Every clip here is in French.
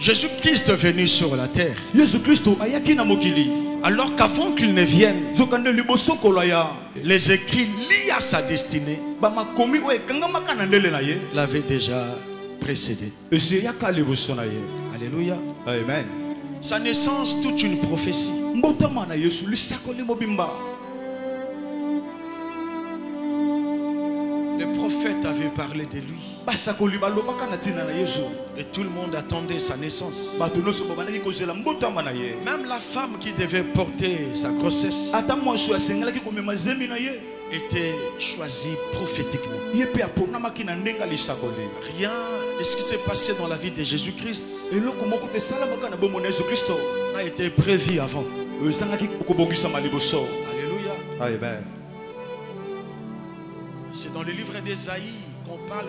Jésus-Christ est venu sur la terre. Alors qu'avant qu'il ne vienne, les écrits liés à sa destinée l'avaient déjà précédé. Alléluia. Amen. Sa naissance, toute une prophétie. Le prophète avait parlé de lui. Et tout le monde attendait sa naissance. Même la femme qui devait porter sa grossesse était choisie prophétiquement. Rien de ce qui s'est passé dans la vie de Jésus-Christ n'a été prévu avant. Alléluia. Amen. C'est dans le livre d'Ésaïe qu'on parle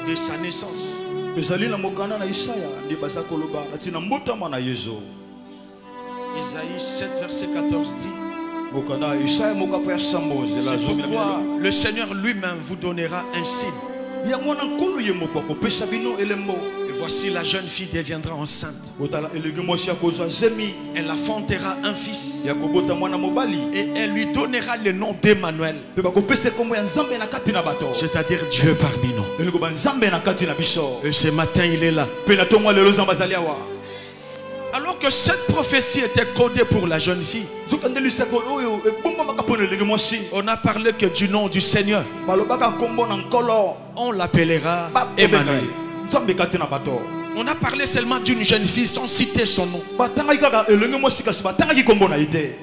de sa naissance. Ésaïe 7, verset 14 dit: c'est pourquoi le Seigneur lui-même vous donnera un signe. Et voici, la jeune fille deviendra enceinte. Elle enfantera un fils. Et elle lui donnera le nom d'Emmanuel, c'est-à-dire Dieu parmi nous. Et ce matin, il est là. Alors que cette prophétie était codée pour la jeune fille, on a parlé que du nom du Seigneur. On l'appellera Emmanuel. On a parlé seulement d'une jeune fille sans citer son nom.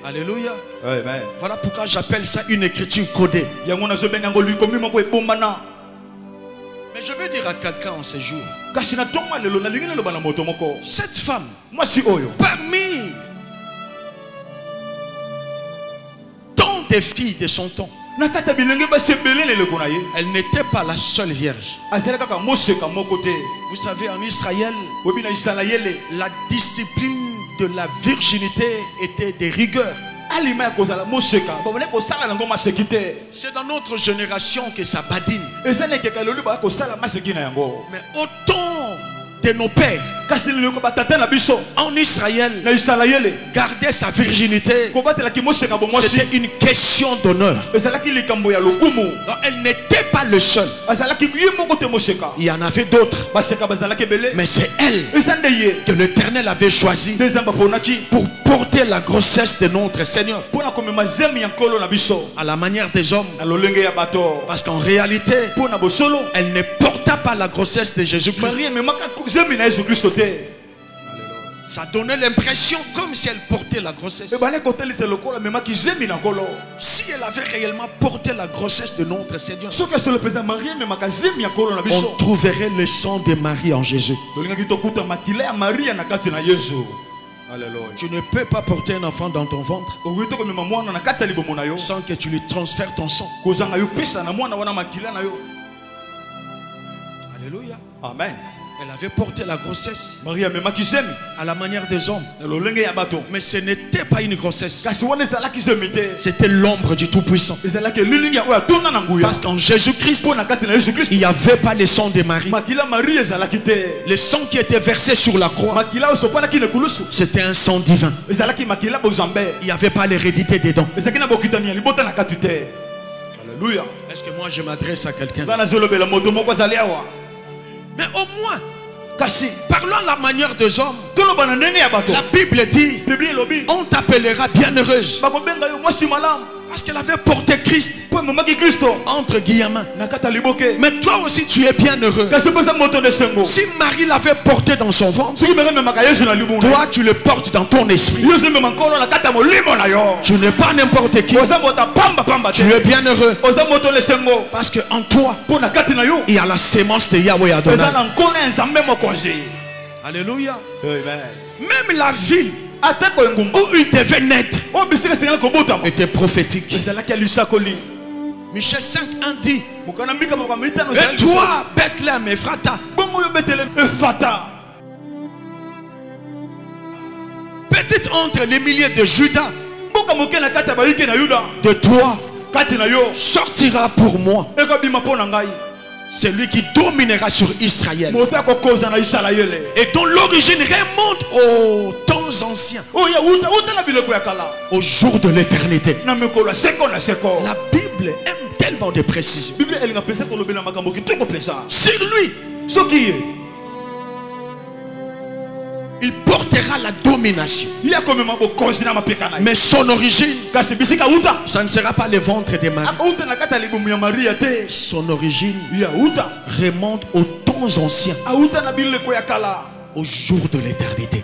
Alléluia. Amen. Voilà pourquoi j'appelle ça une écriture codée. Mais je veux dire à quelqu'un en ce jour, cette femme, parmi tant de filles de son temps, elle n'était pas la seule vierge. Vous savez, en Israël, la discipline de la virginité était de rigueur. C'est dans notre génération que ça badine. Mais autant de nos pères en Israël garder sa virginité, c'était une question d'honneur. Elle n'était pas le seul. Il y en avait d'autres, mais c'est elle que l'Éternel avait choisi pour porter la grossesse de notre Seigneur à la manière des hommes. Parce qu'en réalité, elle ne porta pas la grossesse de Jésus-Christ. Ça donnait l'impression comme si elle portait la grossesse. Si elle avait réellement porté la grossesse de notre Seigneur, on trouverait le sang de Marie en Jésus. Tu ne peux pas porter un enfant dans ton ventre sans que tu lui transfères ton sang. Alléluia. Amen. Elle avait porté la grossesse à la manière des hommes. Mais ce n'était pas une grossesse. C'était l'ombre du Tout-Puissant. Parce qu'en Jésus-Christ, il n'y avait pas le sang de Marie. Le sang qui était versé sur la croix, c'était un sang divin. Il n'y avait pas l'hérédité dedans. Alléluia. Est-ce que moi je m'adresse à quelqu'un? Mais au moins, parlons à la manière des hommes. La Bible dit: on t'appellera bienheureuse. Parce qu'elle avait porté Christ entre guillemets. Mais toi aussi tu es bienheureux. Si Marie l'avait porté dans son ventre, toi tu le portes dans ton esprit. Tu n'es pas n'importe qui. Tu es bienheureux. Parce qu'en toi, il y a la sémence de Yahweh Adonai. Alléluia. Même la ville où il devait naître était prophétique. Michée 5:1 dit: et toi, Bethléem Ephrata, petite entre les milliers de Judas, de toi sortira pour moi C'est lui qui dominera sur Israël. Et dont l'origine remonte aux temps anciens, au jour de l'éternité. La Bible aime tellement de précisions. Sur lui, il portera la domination. Mais son origine, ça ne sera pas le ventre de Marie. Son origine remonte aux temps anciens, au jour de l'éternité.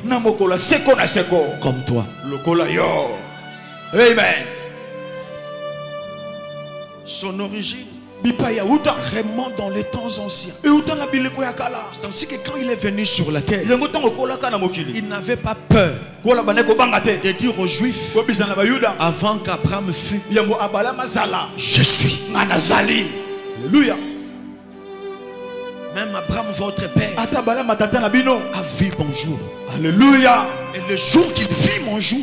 Comme toi. Amen. Son origine remonte dans les temps anciens. C'est ainsi que quand il est venu sur la terre, il n'avait pas peur de dire aux Juifs, avant qu'Abraham fût, je suis. Alléluia. Même Abraham, votre père, a vu mon jour. Alléluia. Et le jour qu'il vit mon jour,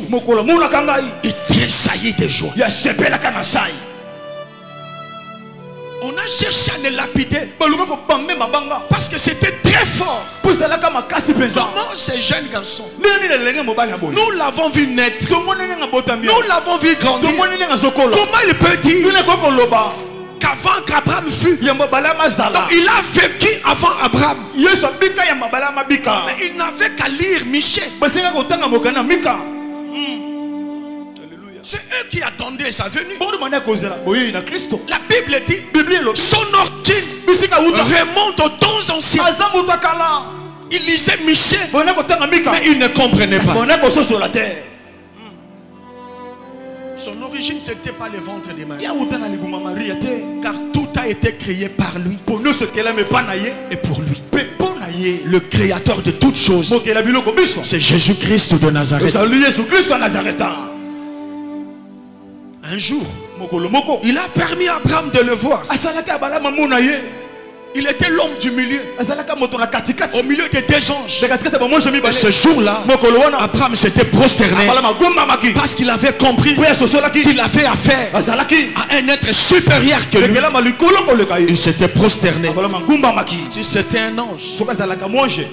il tressaillit de joie. On a cherché à le lapider parce que c'était très fort. Comment ces jeunes garçons, nous l'avons vu naître, nous l'avons vu grandir. Comment il peut dire qu'avant qu'Abraham fût, donc il a vécu avant Abraham, mais il n'avait qu'à lire Michée. C'est eux qui attendaient sa venue. La Bible dit, son origine remonte aux temps anciens. Il lisait Michée, mais il ne comprenait pas. Son origine, ce n'était pas le ventre de Marie, car tout a été créé par lui et pour lui. Le créateur de toutes choses, c'est Jésus-Christ de Nazareth. Un jour, il a permis à Abraham de le voir. Il était l'homme du milieu, au milieu des deux anges. Et ce jour-là, Abraham s'était prosterné parce qu'il avait compris qu'il avait affaire à un être supérieur que lui. Il s'était prosterné. Si c'était un ange,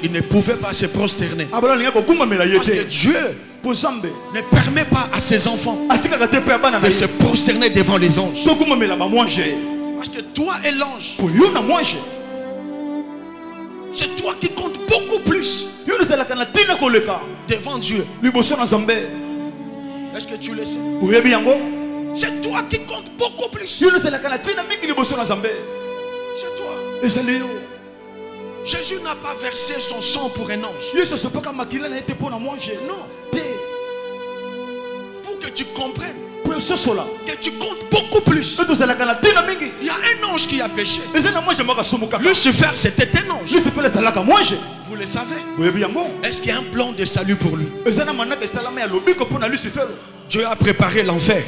il ne pouvait pas se prosterner, parce que Dieu ne permet pas à ses enfants de se prosterner devant les anges. Parce que toi et l'ange, c'est toi qui comptes beaucoup plus devant Dieu. Est-ce que tu le sais? C'est toi qui comptes beaucoup plus. C'est toi. Jésus n'a pas versé son sang pour un ange. Non. Pour que tu comprennes que tu comptes beaucoup plus. Il y a un ange qui a péché. Lucifer, c'était un ange. Vous le savez? Est-ce qu'il y a un plan de salut pour lui? Dieu a préparé l'enfer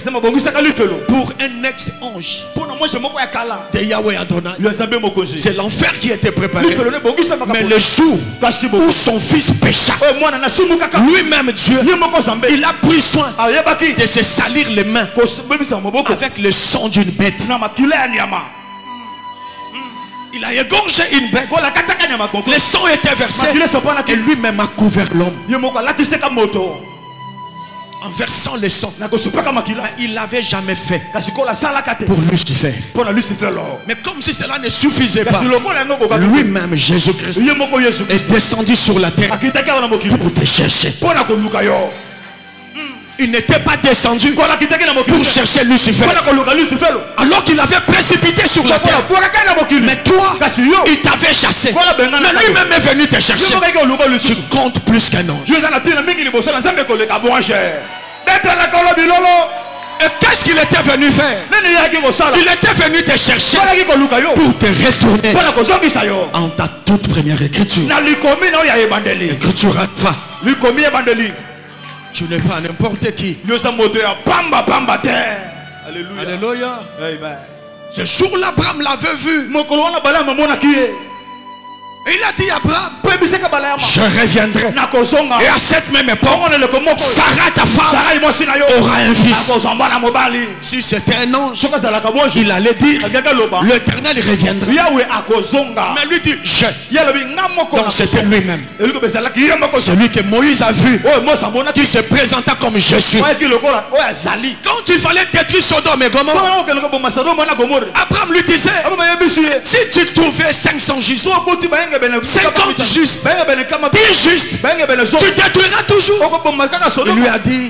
pour un ex-ange de Yahweh Adonai. C'est l'enfer qui était préparé. Mais le jour où son fils pécha, lui-même Dieu, il a pris soin de se salir les mains avec le sang d'une bête. Il a égorgé une bête. Le sang était versé et lui-même a couvert l'homme. En versant le sang, il l'avait jamais fait pour Lucifer. Mais comme si cela ne suffisait pas, lui-même Jésus-Christ est descendu sur la terre pour te chercher. Il n'était pas descendu pour chercher Lucifer alors qu'il avait précipité sur la terre. Mais toi, il t'avait chassé. Mais lui-même est venu te chercher. Tu comptes plus qu'un ange. Et qu'est-ce qu'il était venu faire? Il était venu te chercher pour te retourner en ta toute première écriture. Écriture Alpha. Tu n'es pas n'importe qui. Alléluia. Ce jour-là, Abraham l'avait vu. Et il a dit à Abraham, je reviendrai. Et à cette même époque, Sarah, ta femme, aura un fils. Si c'était un ange, il allait dire, l'Éternel reviendra. Mais lui dit, je. Donc c'était lui-même. Celui que Moïse a vu, qui se présenta comme je suis. Quand il fallait détruire Sodome et Gomorrhe, Abraham lui disait, si tu trouvais 500 justes, 50 justes, 10 justes, tu détruiras toujours. Il lui a dit,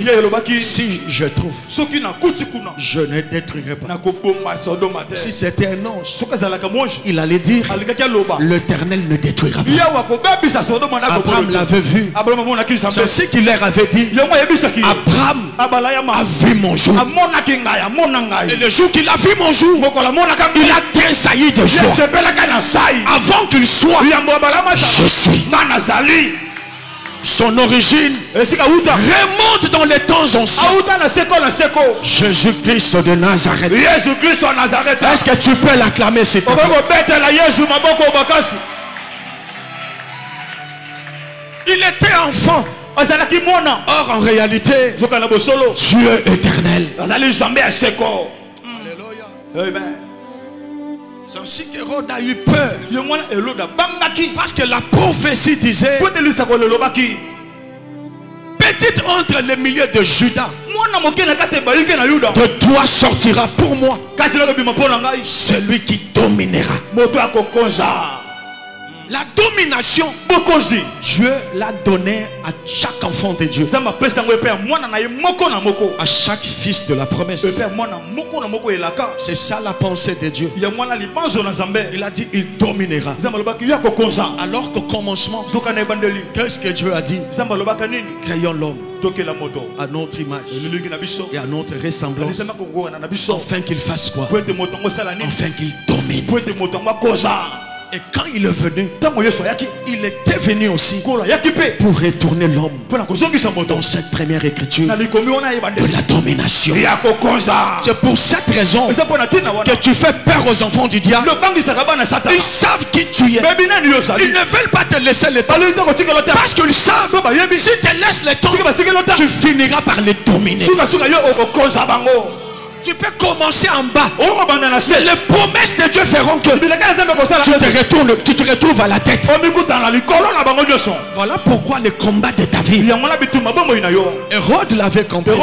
si je trouve, je ne détruirai pas. Si c'était un ange, il allait dire, l'Éternel ne détruira pas. Abraham l'avait vu. C'est ce qu'il leur avait dit. Abraham a vu mon jour. Et le jour qu'il a vu mon jour, il a tressailli de joie. Avant qu'il soit, je suis. Son origine remonte dans les temps anciens. Jésus-Christ de Nazareth. Est-ce que tu peux l'acclamer, s'il te plaît? Il était enfant. Or en réalité, Dieu éternel. Alléluia. C'est ainsi qu'Hérode a eu peur. Parce que la prophétie disait, petite entre les milieux de Judas, de toi sortira pour moi celui qui dominera. La domination, Dieu l'a donnée à chaque enfant de Dieu, à chaque fils de la promesse. C'est ça la pensée de Dieu. Il a dit, il dominera. Alors qu'au commencement, qu'est-ce que Dieu a dit? Créons l'homme à notre image et à notre ressemblance, afin qu'il fasse quoi? Afin qu'il domine. Et quand il est venu, il était venu aussi pour retourner l'homme dans cette première écriture de la domination. C'est pour cette raison que tu fais peur aux enfants du diable. Ils savent qui tu es. Ils ne veulent pas te laisser le temps, parce qu'ils savent, si tu laisses le temps, tu finiras par les dominer. Tu peux commencer en bas. Mais les promesses de Dieu feront que tu te retrouves à la tête. Voilà pourquoi le combat de ta vie, Hérode l'avait compris.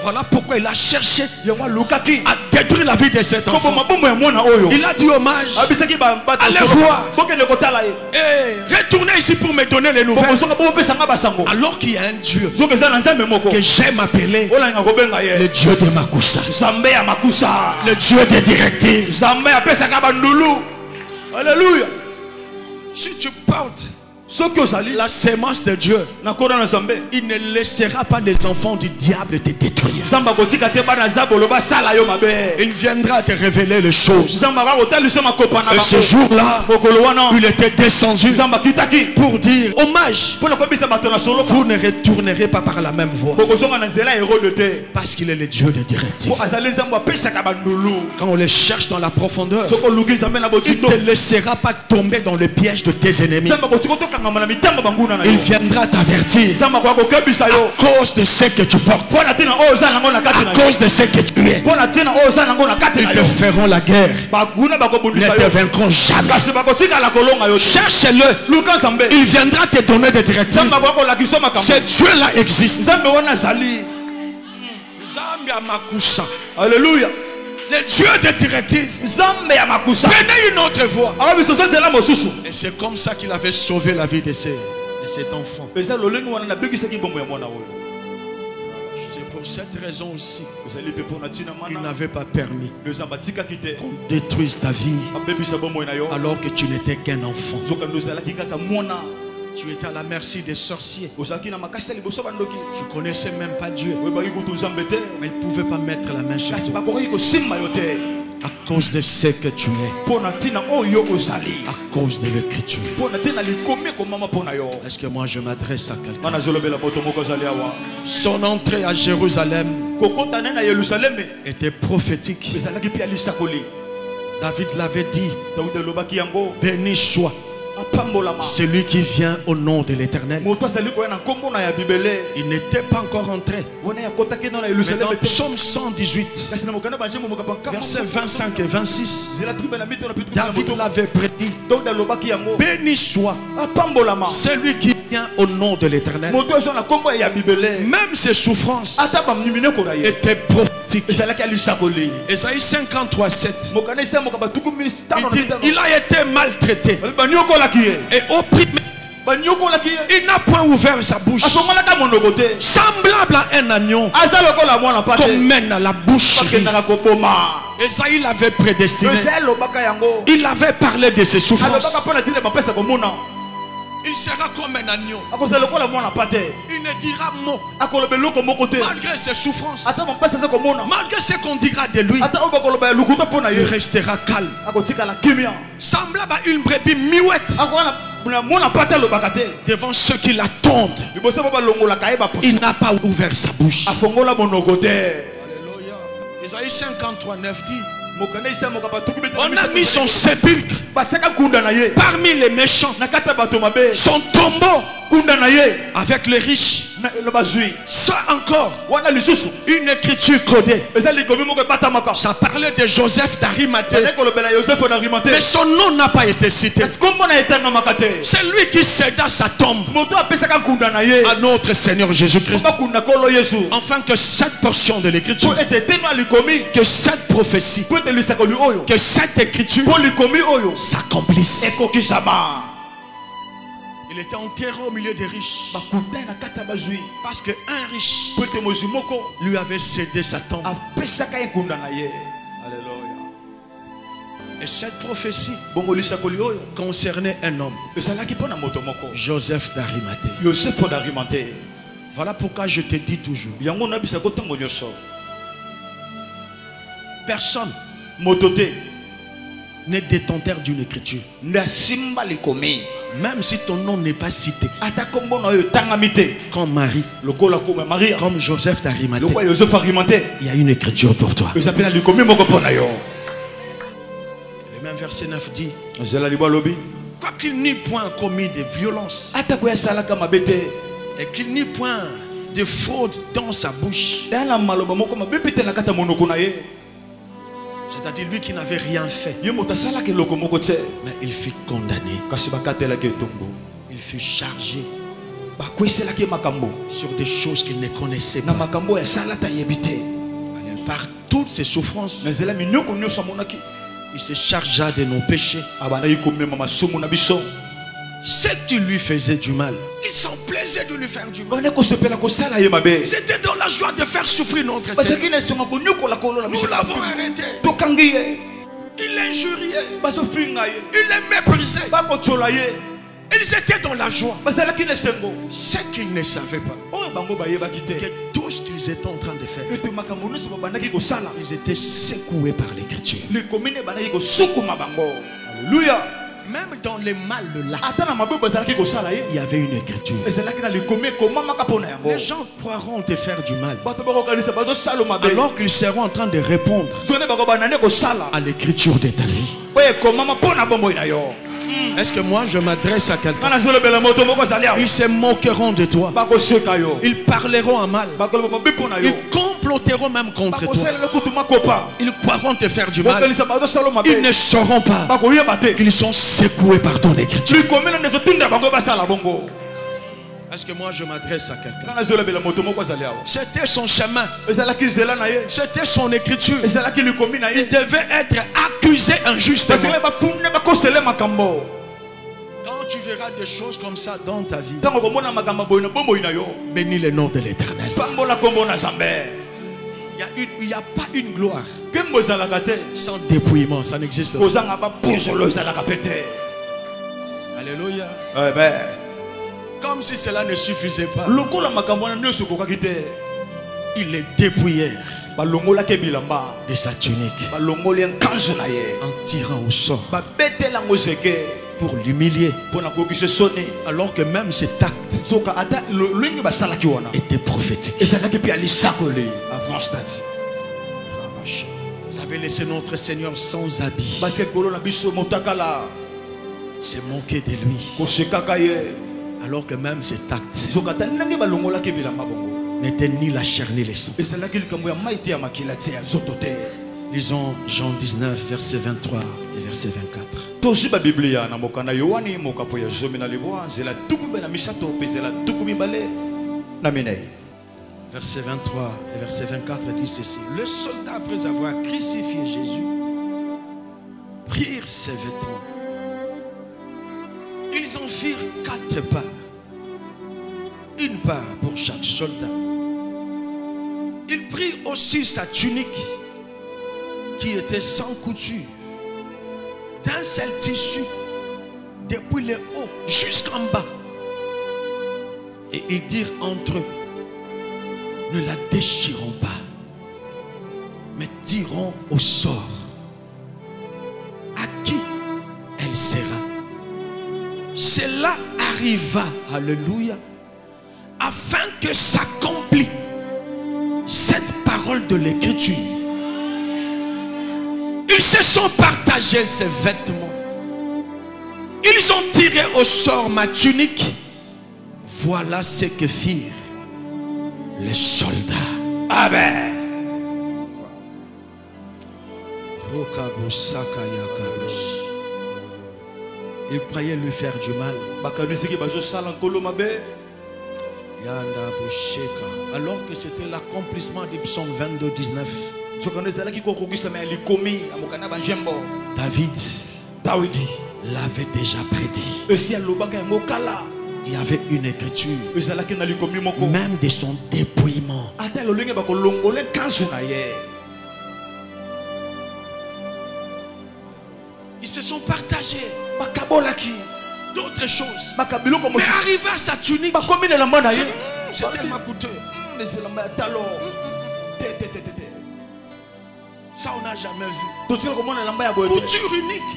Voilà pourquoi il a cherché à détruire la vie de cet enfant. Il a dit hommage, allez voir, retournez ici pour me donner les nouvelles. Alors qu'il y a un Dieu que j'aime appeler le Dieu de Makusa, le Dieu des directives. Alléluia. Si tu portes la sémence de Dieu, il ne laissera pas les enfants du diable te détruire. Il viendra te révéler les choses. Et ce jour-là, il était descendu pour dire hommage. Vous ne retournerez pas par la même voie, parce qu'il est le Dieu des directives. Quand on les cherche dans la profondeur, il ne te laissera pas tomber dans le piège de tes ennemis. Il viendra t'avertir à cause de ce que tu portes, à cause de ce que tu es. Ils te feront la guerre, ne te vaincront jamais. Cherche-le, il viendra te donner des directives. Ce Dieu-là existe. Alléluia. Le Dieu des directives. Prenez une autre voie. Et c'est comme ça qu'il avait sauvé la vie de cet enfant. C'est pour cette raison aussi qu'il n'avait pas permis qu'on détruise ta vie alors que tu n'étais qu'un enfant. Tu étais à la merci des sorciers. Tu connaissais même pas Dieu, mais ils ne pouvaient pas mettre la main sur toi à cause de ce que tu es, à cause de l'écriture. Est-ce que moi je m'adresse à quelqu'un? Son entrée à Jérusalem était prophétique. David l'avait dit, béni soit Celui qui vient au nom de l'Éternel. Il n'était pas encore entré. Mais dans Psaume 118, versets 25 et 26, David l'avait prédit. Béni soit celui qui vient au nom de l'Éternel. Même ses souffrances étaient prophétiques. Esaïe 53, 7. Il a été maltraité et opprimé. Il n'a point ouvert sa bouche. Semblable à un agneau qu'on mène à la boucherie. Esaïe l'avait prédestiné. Il avait parlé de ses souffrances. Il sera comme un agneau. Il ne dira mot. Malgré ses souffrances, malgré ce qu'on dira de lui, il restera calme. Semblable à une brebis muette devant ceux qui l'attendent. Il n'a pas ouvert sa bouche. Alléluia. Isaïe 53, 9 dit: on a mis son sépulcre parmi les méchants, son tombeau avec les riches. Ça encore, une écriture codée. Ça parlait de Joseph d'Arimathée, mais son nom n'a pas été cité. C'est lui qui céda sa tombe à notre Seigneur Jésus-Christ, afin que cette portion de l'écriture, que cette prophétie, que cette écriture s'accomplisse. Il était enterré au milieu des riches, parce qu'un riche lui avait cédé sa tombe. Et cette prophétie concernait un homme, Joseph d'Arimathée. Voilà pourquoi je te dis toujours, personne n'est détenteur d'une écriture. Même si ton nom n'est pas cité, comme Marie, comme Joseph d'Arimathée, il y a une écriture pour toi. Le même verset 9 dit: quoi qu'il n'ait point commis de violence, et qu'il n'ait point de faute dans sa bouche, c'est-à-dire lui qui n'avait rien fait, mais il fut condamné, il fut chargé sur des choses qu'il ne connaissait pas. Par toutes ses souffrances, il se chargea de nos péchés. Ce qui lui faisait du mal, il s'en plaisait de lui faire du mal. C'était dans la joie de faire souffrir notre Seigneur. Nous l'avons arrêté. Il l'injuriait, il les méprisait. Ils étaient dans la joie. Ce qu'ils ne savaient pas, que tout ce qu'ils étaient en train de faire, ils étaient secoués par l'écriture. Alléluia. Même dans les mal là, il y avait une écriture. Les gens croiront te faire du mal, alors qu'ils seront en train de répondre à l'écriture de ta vie. Est-ce que moi je m'adresse à quelqu'un? Ils se moqueront de toi. Ils parleront en mal. Ils comploteront même contre toi. Ils croiront te faire du mal. Ils ne sauront pas qu'ils sont secoués par ton écriture. Est-ce que moi je m'adresse à quelqu'un? C'était son chemin, c'était son écriture. Il devait être accusé injustement. Quand tu verras des choses comme ça dans ta vie, bénis le nom de l'Éternel. Il n'y a pas une gloire sans dépouillement, ça n'existe pas. Alléluia. Comme si cela ne suffisait pas, ils les dépouillèrent de sa tunique en tirant au sort pour l'humilier, alors que même cet acte était prophétique. Vous avez laissé notre Seigneur sans habit. se moquer de lui. Alors que même cet acte n'était ni la chair ni le sang. Lisons Jean 19, verset 23 et verset 24. Verset 23 et verset 24 dit ceci. Le soldat, après avoir crucifié Jésus, prirent ses vêtements. Ils en firent 4 parts. Une part pour chaque soldat. Il prit aussi sa tunique qui était sans couture, d'un seul tissu, depuis le haut jusqu'en bas. Et ils dirent entre eux, ne la déchirons pas, mais tirons au sort à qui elle sera. Cela arriva, alléluia, afin que s'accomplisse cette parole de l'Écriture. Ils se sont partagés ces vêtements. Ils ont tiré au sort ma tunique. Voilà ce que firent les soldats. Amen. Ils croyaient lui faire du mal. Alors que c'était l'accomplissement du psaume 22, 19. David l'avait déjà prédit. Il y avait une écriture même de son dépouillement. Ils se sont partagés d'autres choses. Mais arrivé à sa tunique, c'est tellement coûteux. Ça on n'a jamais vu. Couture unique.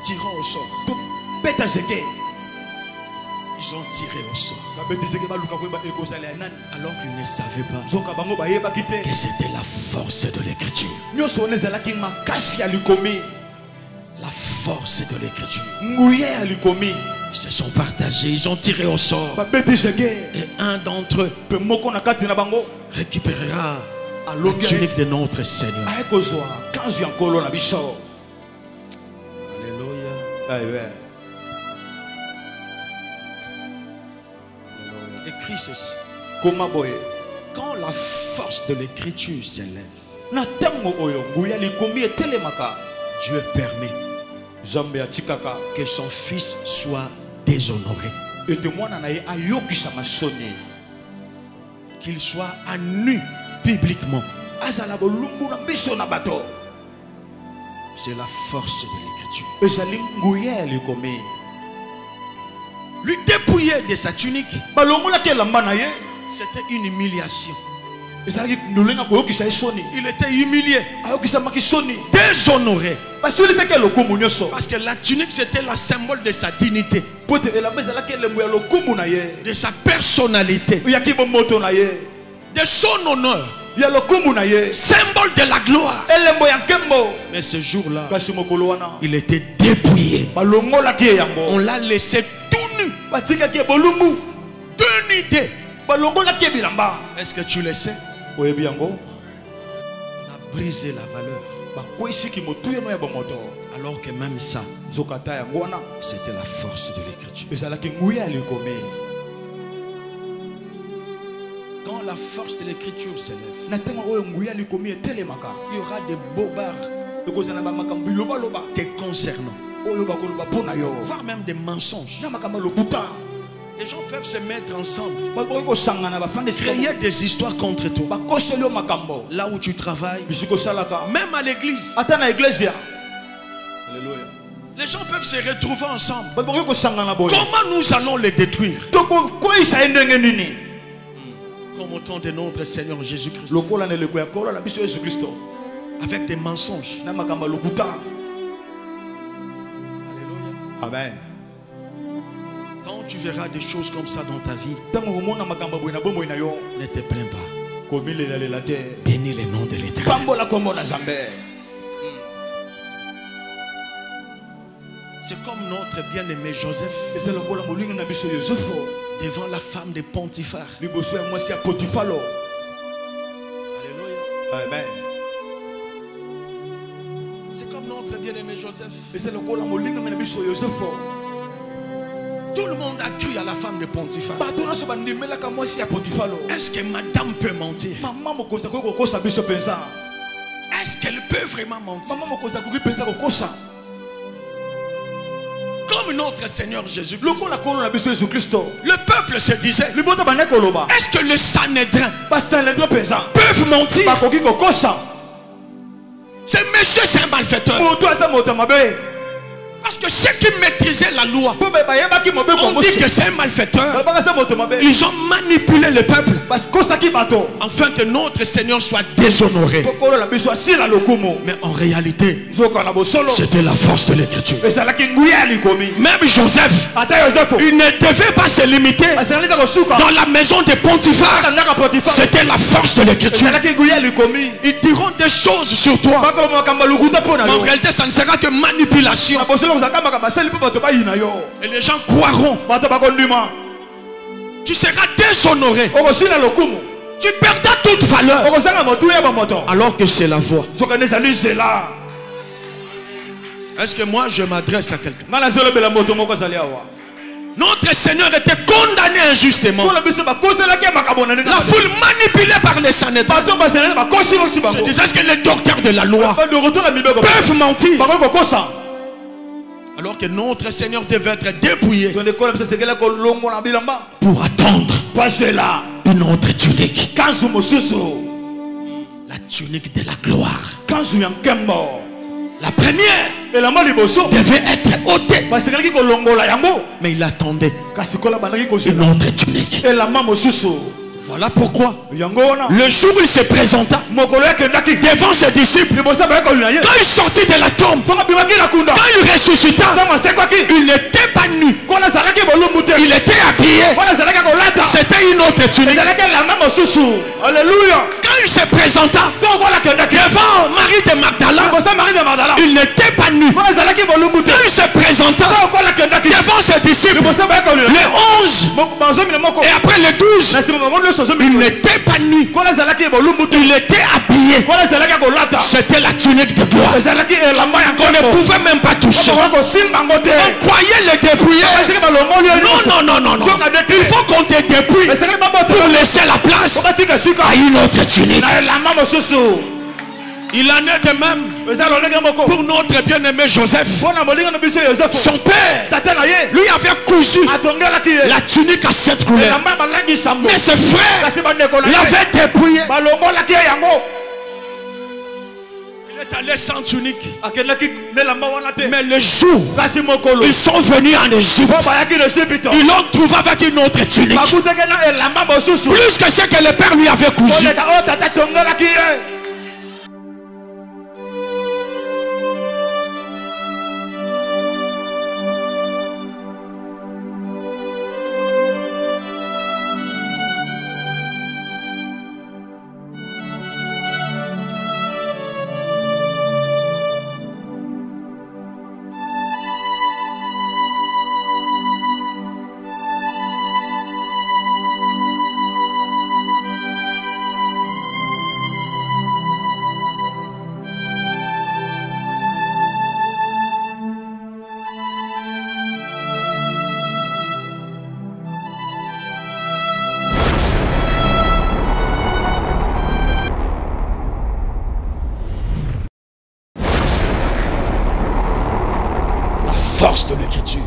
Tirant au sort. Ils ont tiré au sort. Alors qu'ils ne savaient pas que c'était la force de l'écriture. La force de l'écriture. Ils se sont partagés, ils ont tiré au sort. Et un d'entre eux récupérera la tunique de notre Seigneur. Alléluia. Écrit ceci. Quand la force de l'écriture s'élève, Dieu permet que son fils soit déshonoré, qu'il soit à nu publiquement. C'est la force de l'écriture. Lui dépouiller de sa tunique, c'était une humiliation. Il était humilié, déshonoré. Parce que la tunique c'était le symbole de sa dignité, de sa personnalité, de son honneur, symbole de la gloire. Mais ce jour-là, il était dépouillé. On l'a laissé tout nu, dénudé. Est-ce que tu le sais? On a brisé la valeur. Alors que même ça, c'était la force de l'écriture. Quand la force de l'écriture s'élève, il y aura des bobards te concernant, voire même des mensonges. Les gens peuvent se mettre ensemble, créer des histoires contre toi. Là où tu travailles, même à l'église. Les gens peuvent se retrouver ensemble. Comment nous allons les détruire? Comme au temps de notre Seigneur Jésus-Christ, avec des mensonges. Amen. Quand tu verras des choses comme ça dans ta vie, ne te plains pas. Bénis le nom de l'Éternel. C'est comme notre bien-aimé Joseph devant la femme de Potiphar. Alléluia. Amen. C'est comme notre bien-aimé Joseph. Tout le monde a cru à la femme de Potiphar. Est-ce que madame peut mentir? Est-ce qu'elle peut vraiment mentir? Comme notre Seigneur Jésus. Le peuple se disait, est-ce que le Sanhédrin peuvent mentir? Ce monsieur, c'est un malfaiteur. Parce que ceux qui maîtrisaient la loi, on dit que c'est un malfaiteur. Ils ont manipulé le peuple afin que notre Seigneur soit déshonoré. Mais en réalité, c'était la force de l'écriture. Même Joseph, il ne devait pas se limiter dans la maison de Potiphar. C'était la force de l'écriture. Ils diront des choses sur toi, mais en réalité ça ne sera que manipulation. Et les gens croiront. Tu seras déshonoré. Tu perdras toute valeur. Alors que c'est la voix. Est-ce que moi je m'adresse à quelqu'un? Notre Seigneur était condamné injustement. La foule manipulée par les Sanhédrins se disait, est-ce que les docteurs de la loi peuvent mentir? Alors que notre Seigneur devait être dépouillé pour attendre une autre tunique. La tunique de la gloire. La première devait être ôtée, mais il attendait une autre tunique. Voilà pourquoi le jour où il se présenta devant ses disciples, quand il sortit de la tombe, quand il ressuscita, il n'était pas nu, il était habillé. C'était une autre tunique. Alléluia. Quand il se présenta devant Marie de Magdala, il n'était pas nu. Quand il se présenta devant ses disciples, le 11 et après le 12, il n'était pas nu, il était habillé. C'était la tunique de gloire qu'on ne pouvait même pas toucher. On croyait le dépouiller. Non. Il faut qu'on te dépouille pour laisser la place à une autre tunique. Il en est de même pour notre bien-aimé Joseph. Son père lui avait cousu la tunique à 7 couleurs, mais ses frères l'avaient dépouillé. Il est allé sans tunique. Mais le jour ils sont venus en Égypte, ils l'ont trouvé avec une autre tunique, plus que ce que le père lui avait cousu. Force de l'écriture.